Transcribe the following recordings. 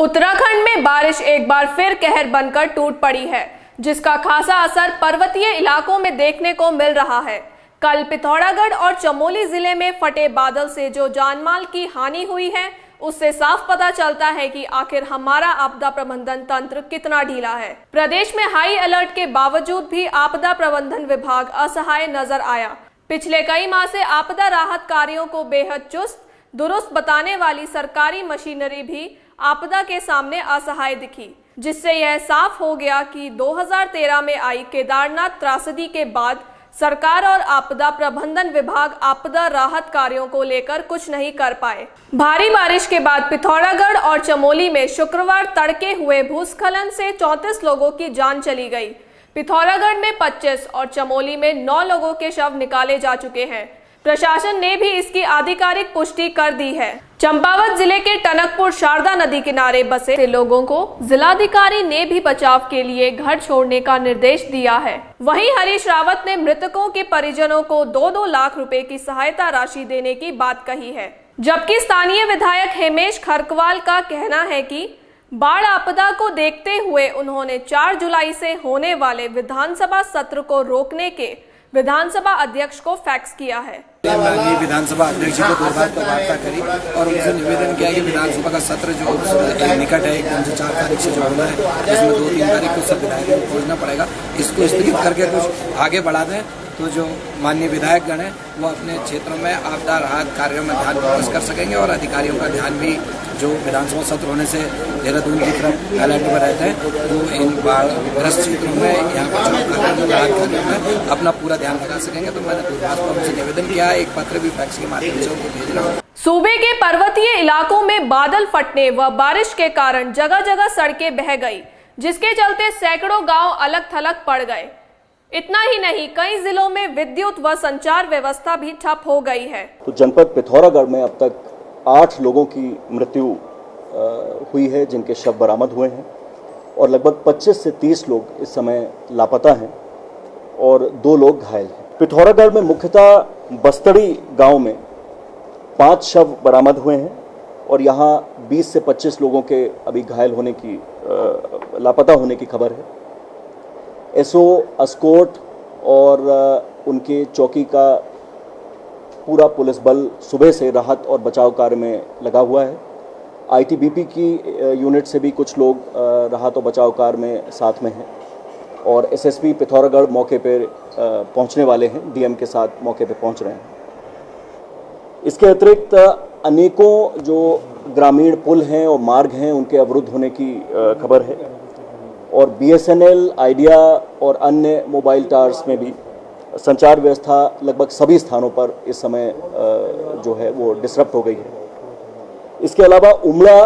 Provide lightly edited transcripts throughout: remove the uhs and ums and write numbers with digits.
उत्तराखंड में बारिश एक बार फिर कहर बनकर टूट पड़ी है, जिसका खासा असर पर्वतीय इलाकों में देखने को मिल रहा है। कल पिथौरागढ़ और चमोली जिले में फटे बादल से जो जानमाल की हानि हुई है, उससे साफ पता चलता है कि आखिर हमारा आपदा प्रबंधन तंत्र कितना ढीला है। प्रदेश में हाई अलर्ट के बावजूद भी आपदा प्रबंधन विभाग असहाय नजर आया। पिछले कई माह से आपदा राहत कार्यों को बेहद चुस्त दुरुस्त बताने वाली सरकारी मशीनरी भी आपदा के सामने असहाय दिखी, जिससे यह साफ हो गया कि 2013 में आई केदारनाथ त्रासदी के बाद सरकार और आपदा प्रबंधन विभाग आपदा राहत कार्यों को लेकर कुछ नहीं कर पाए। भारी बारिश के बाद पिथौरागढ़ और चमोली में शुक्रवार तड़के हुए भूस्खलन से 34 लोगों की जान चली गई। पिथौरागढ़ में 25 और चमोली में 9 लोगों के शव निकाले जा चुके हैं। प्रशासन ने भी इसकी आधिकारिक पुष्टि कर दी है। चंपावत जिले के टनकपुर शारदा नदी किनारे बसे लोगों को जिलाधिकारी ने भी बचाव के लिए घर छोड़ने का निर्देश दिया है। वहीं हरीश रावत ने मृतकों के परिजनों को 2-2 लाख रुपए की सहायता राशि देने की बात कही है, जबकि स्थानीय विधायक हेमेश खरकवाल का कहना है कि बाढ़ आपदा को देखते हुए उन्होंने 4 जुलाई से होने वाले विधानसभा सत्र को रोकने के विधानसभा अध्यक्ष को फैक्स किया है। माननीय विधानसभा अध्यक्ष को 2 बार तो वार्ता करी और उनसे निवेदन किया कि विधानसभा का सत्र जो निकट है, 4 तारीख से जो होना है, जिसमें 2-3 तारीख को सब विधायकों को पहुंचना पड़ेगा, इसको स्थगित करके कुछ आगे बढ़ा दें तो जो माननीय विधायक गण है वो अपने क्षेत्रों में आपदा राहत कार्यों में ध्यान फोकस कर सकेंगे और अधिकारियों का ध्यान भी जो विधानसभा सत्र होने से देहरादून की तरफ अलर्ट में रहते हैं वो इन बाढ़ग्रस्त क्षेत्रों में यहाँ पर राहत कार्यों में अपना पूरा ध्यान लगा सकेंगे। तो मैंने दूरभाष पर उनसे निवेदन किया, एक पत्र भी फैक्स के माध्यम से उनको भेज रहा हूँ। सूबे के पर्वतीय इलाकों में बादल फटने व बारिश के कारण जगह जगह सड़कें बह गई, जिसके चलते सैकड़ों गाँव अलग थलग पड़ गए। इतना ही नहीं, कई जिलों में विद्युत व संचार व्यवस्था भी ठप हो गई है। तो जनपद पिथौरागढ़ में अब तक 8 लोगों की मृत्यु हुई है, जिनके शव बरामद हुए हैं और लगभग 25 से 30 लोग इस समय लापता हैं और 2 लोग घायल हैं। पिथौरागढ़ में मुख्यतः बस्तड़ी गांव में 5 शव बरामद हुए हैं और यहाँ 20 से 25 लोगों के अभी घायल होने की लापता होने की खबर है। एसओ अस्कोट और उनके चौकी का पूरा पुलिस बल सुबह से राहत और बचाव कार्य में लगा हुआ है। आईटीबीपी की यूनिट से भी कुछ लोग राहत और बचाव कार्य में साथ में हैं और एसएसपी पिथौरागढ़ मौके पर पहुंचने वाले हैं, डीएम के साथ मौके पर पहुंच रहे हैं। इसके अतिरिक्त अनेकों जो ग्रामीण पुल हैं और मार्ग हैं उनके अवरुद्ध होने की खबर है और बीएसएनएल, आइडिया और अन्य मोबाइल टावर्स में भी संचार व्यवस्था लगभग सभी स्थानों पर इस समय जो है वो डिसरप्ट हो गई है। इसके अलावा उमड़ा,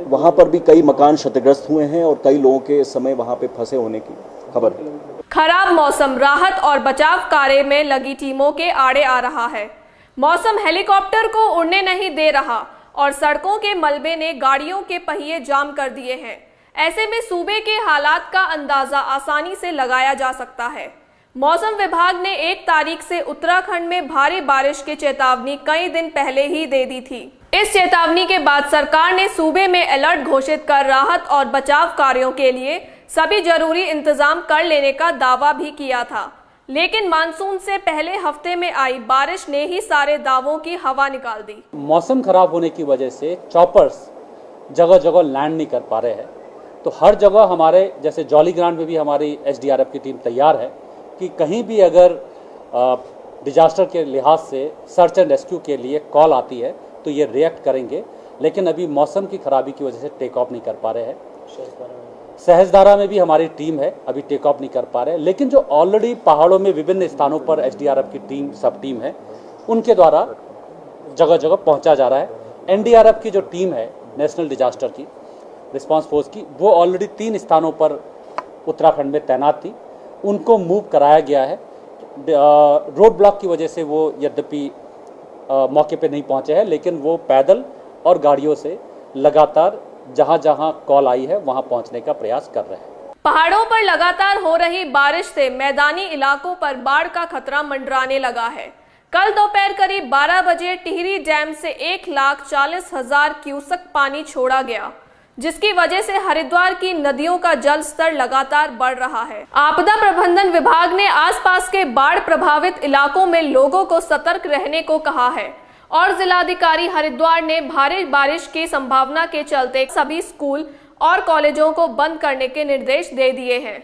वहां पर भी कई मकान क्षतिग्रस्त हुए हैं और कई लोगों के इस समय वहां पे फंसे होने की खबर है। खराब मौसम राहत और बचाव कार्य में लगी टीमों के आड़े आ रहा है। मौसम हेलीकॉप्टर को उड़ने नहीं दे रहा और सड़कों के मलबे ने गाड़ियों के पहिए जाम कर दिए हैं। ऐसे में सूबे के हालात का अंदाजा आसानी से लगाया जा सकता है। मौसम विभाग ने 1 तारीख से उत्तराखंड में भारी बारिश की चेतावनी कई दिन पहले ही दे दी थी। इस चेतावनी के बाद सरकार ने सूबे में अलर्ट घोषित कर राहत और बचाव कार्यों के लिए सभी जरूरी इंतजाम कर लेने का दावा भी किया था, लेकिन मानसून से पहले हफ्ते में आई बारिश ने ही सारे दावों की हवा निकाल दी। मौसम खराब होने की वजह से चॉपर्स जगह जगह लैंड नहीं कर पा रहे हैं, तो हर जगह हमारे जैसे जॉली ग्रांट में भी हमारी एसडीआरएफ की टीम तैयार है कि कहीं भी अगर डिजास्टर के लिहाज से सर्च एंड रेस्क्यू के लिए कॉल आती है तो ये रिएक्ट करेंगे। लेकिन अभी मौसम की खराबी की वजह से टेक ऑफ नहीं कर पा रहे हैं। सहजधारा में भी हमारी टीम है, अभी टेक ऑफ नहीं कर पा रहे हैं, लेकिन जो ऑलरेडी पहाड़ों में विभिन्न स्थानों पर एसडीआरएफ की टीम सब टीम है उनके द्वारा जगह जगह पहुँचा जा रहा है। एनडीआरएफ की जो टीम है नेशनल डिजास्टर की रिस्पांस फोर्स की, वो ऑलरेडी 3 स्थानों पर उत्तराखंड में तैनात थी, उनको मूव कराया गया है। रोड ब्लॉक की वजह से वो यद्यपि मौके पे नहीं पहुंचे हैं, लेकिन वो पैदल और गाड़ियों से लगातार जहां जहां कॉल आई है वहां पहुंचने का प्रयास कर रहे हैं। पहाड़ों पर लगातार हो रही बारिश से मैदानी इलाकों पर बाढ़ का खतरा मंडराने लगा है। कल दोपहर करीब 12 बजे टिहरी डैम से 1,40,000 क्यूसेक पानी छोड़ा गया, जिसकी वजह से हरिद्वार की नदियों का जल स्तर लगातार बढ़ रहा है। आपदा प्रबंधन विभाग ने आसपास के बाढ़ प्रभावित इलाकों में लोगों को सतर्क रहने को कहा है और जिलाधिकारी हरिद्वार ने भारी बारिश की संभावना के चलते सभी स्कूल और कॉलेजों को बंद करने के निर्देश दे दिए हैं।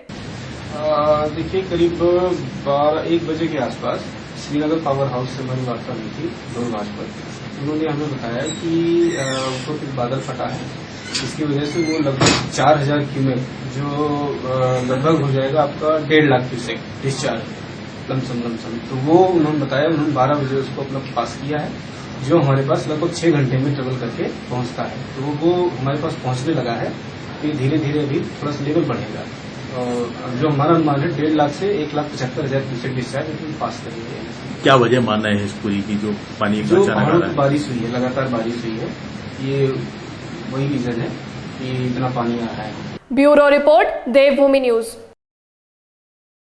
देखिए, करीब 1 बजे के आसपास श्रीनगर पावर हाउस से हमारी वार्ता हुई थी दूरभाष पर। उन्होंने हमें बताया कि ऊपर कुछ बादल फटा है, इसकी वजह से वो लगभग 4000 क्यूमेक जो लगभग हो जाएगा आपका 1.5 लाख क्यूसेक डिस्चार्ज लमसम। तो वो उन्होंने बताया, उन्होंने 12 बजे उसको अपना पास किया है, जो हमारे पास लगभग 6 घंटे में ट्रेवल करके पहुंचता है। तो वो हमारे पास पहुंचने लगा है, फिर धीरे धीरे अभी थोड़ा सा लेवल बढ़ेगा। और जो हमारा अनुमान है 1.5 लाख से 1,75,000 क्यूसेक डिस्चार्ज पास करेंगे। क्या वजह मानना है इस पूरी की जो पानी जो बारिश हुई है, लगातार बारिश हुई है, ये वही रीजन है कि इतना पानी आ रहा है। ब्यूरो रिपोर्ट, देवभूमि न्यूज।